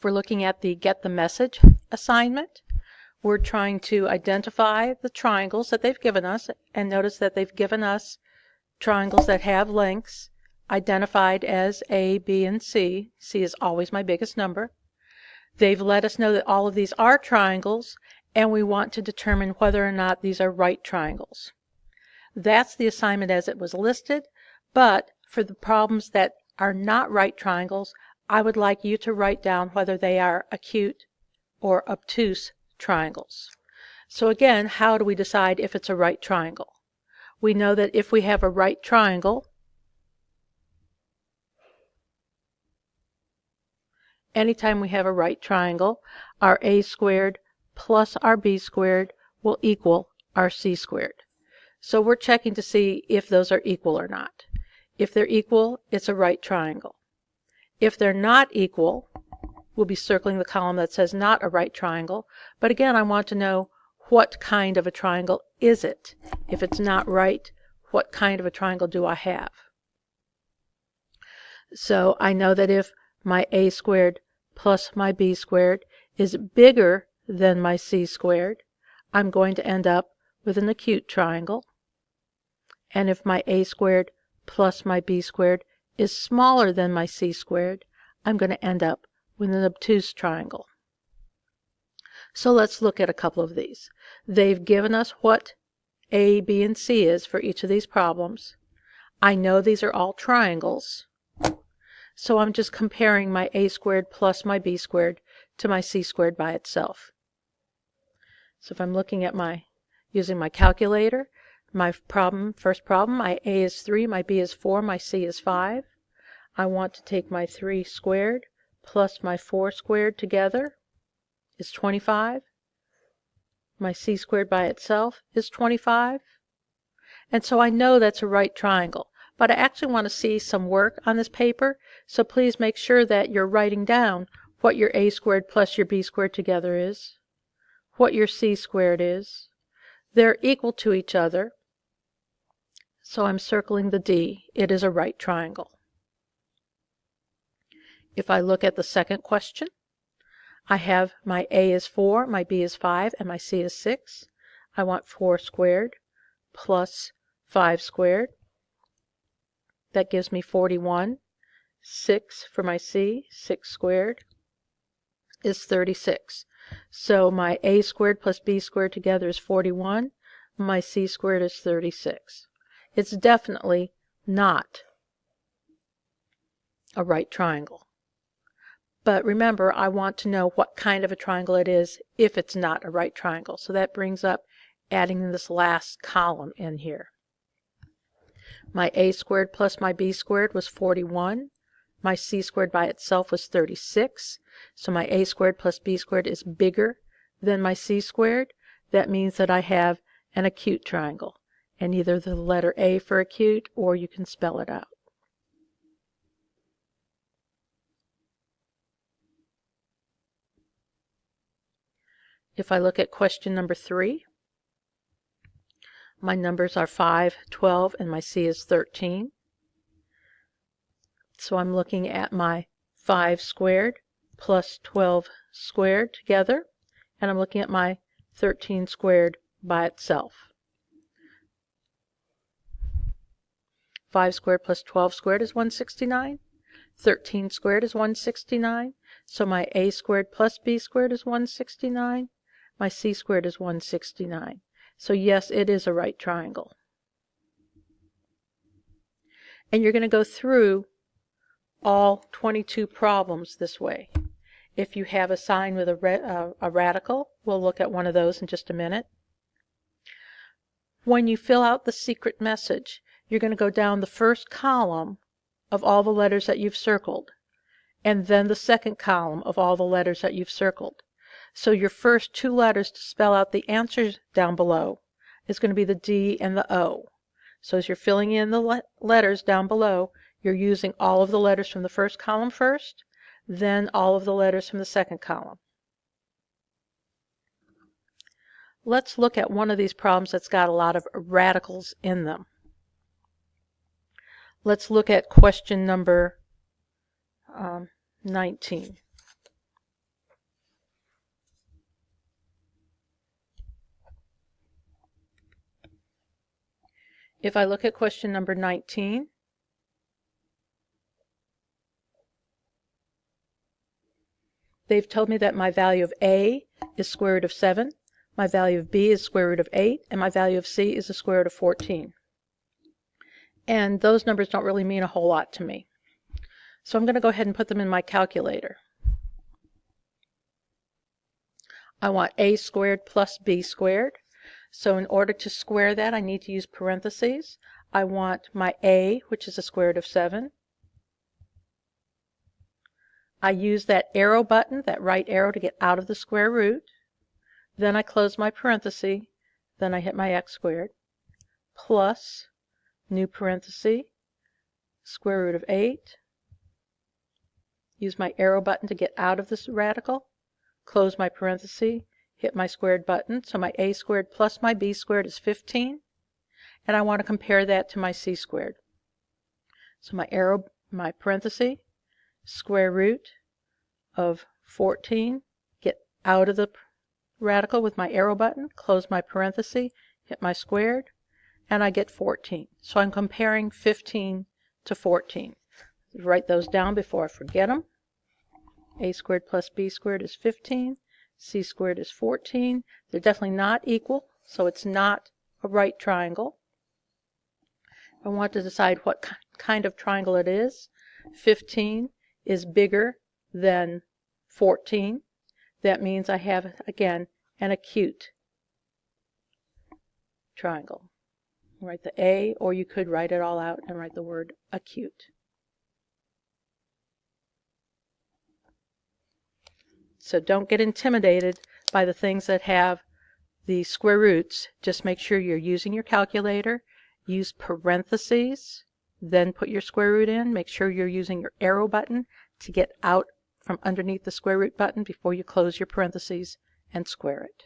If we're looking at the Get the Message assignment, we're trying to identify the triangles that they've given us, and notice that they've given us triangles that have lengths identified as A, B, and C. C is always my biggest number. They've let us know that all of these are triangles, and we want to determine whether or not these are right triangles. That's the assignment as it was listed, but for the problems that are not right triangles, I would like you to write down whether they are acute or obtuse triangles. So again, how do we decide if it's a right triangle? We know that if we have a right triangle, anytime we have a right triangle, our a squared plus our b squared will equal our c squared. So we're checking to see if those are equal or not. If they're equal, it's a right triangle. If they're not equal, we'll be circling the column that says not a right triangle. But again, I want to know what kind of a triangle is it. If it's not right, what kind of a triangle do I have? So I know that if my a squared plus my b squared is bigger than my c squared, I'm going to end up with an acute triangle. And if my a squared plus my b squared is smaller than my c squared, I'm going to end up with an obtuse triangle. So let's look at a couple of these. They've given us what A, B, and C is for each of these problems. I know these are all triangles, so I'm just comparing my a squared plus my b squared to my c squared by itself. So if I'm looking at using my calculator, my first problem, my a is 3, my b is 4, my c is 5. I want to take my 3 squared plus my 4 squared together is 25. My c squared by itself is 25. And so I know that's a right triangle. But I actually want to see some work on this paper, so please make sure that you're writing down what your a squared plus your b squared together is, what your c squared is. They're equal to each other, so I'm circling the D. It is a right triangle. If I look at the second question, I have my a is 4, my b is 5, and my c is 6. I want 4 squared plus 5 squared. That gives me 41. 6 for my c, 6 squared is 36. So my a squared plus b squared together is 41. My c squared is 36. It's definitely not a right triangle. But remember, I want to know what kind of a triangle it is if it's not a right triangle. So that brings up adding this last column in here. My a squared plus my b squared was 41. My c squared by itself was 36. So my a squared plus b squared is bigger than my c squared. That means that I have an acute triangle. And either the letter A for acute, or you can spell it out. If I look at question number 3, my numbers are 5, 12, and my c is 13. So I'm looking at my 5 squared plus 12 squared together, and I'm looking at my 13 squared by itself. 5 squared plus 12 squared is 169. 13 squared is 169. So my a squared plus b squared is 169. My c squared is 169. So yes, it is a right triangle. And you're going to go through all 22 problems this way. If you have a sign with a radical, we'll look at one of those in just a minute. When you fill out the secret message, you're going to go down the first column of all the letters that you've circled, and then the second column of all the letters that you've circled. So your first 2 letters to spell out the answers down below is going to be the D and the O. So as you're filling in the letters down below, you're using all of the letters from the first column first, then all of the letters from the second column. Let's look at one of these problems that's got a lot of radicals in them. Let's look at question number 19. If I look at question number 19, they've told me that my value of A is square root of 7, my value of B is square root of 8, and my value of C is the square root of 14. And those numbers don't really mean a whole lot to me. So I'm going to go ahead and put them in my calculator. I want A squared plus B squared. So in order to square that, I need to use parentheses. I want my A, which is the square root of 7. I use that arrow button, that right arrow, to get out of the square root. Then I close my parenthesis. Then I hit my x squared. Plus, new parenthesis, square root of 8. Use my arrow button to get out of this radical. Close my parenthesis, hit my squared button. So my A squared plus my B squared is 15. And I want to compare that to my C squared. So my arrow, my parenthesis, square root of 14, get out of the radical with my arrow button, close my parenthesis, hit my squared, and I get 14. So I'm comparing 15 to 14. Write those down before I forget them. A squared plus B squared is 15. C squared is 14. They're definitely not equal, so it's not a right triangle. I want to decide what kind of triangle it is. 15 is bigger than 14. That means I have, again, an acute triangle. Write the A, or you could write it all out and write the word acute. So don't get intimidated by the things that have the square roots. Just make sure you're using your calculator. Use parentheses, then put your square root in. Make sure you're using your arrow button to get out from underneath the square root button before you close your parentheses and square it.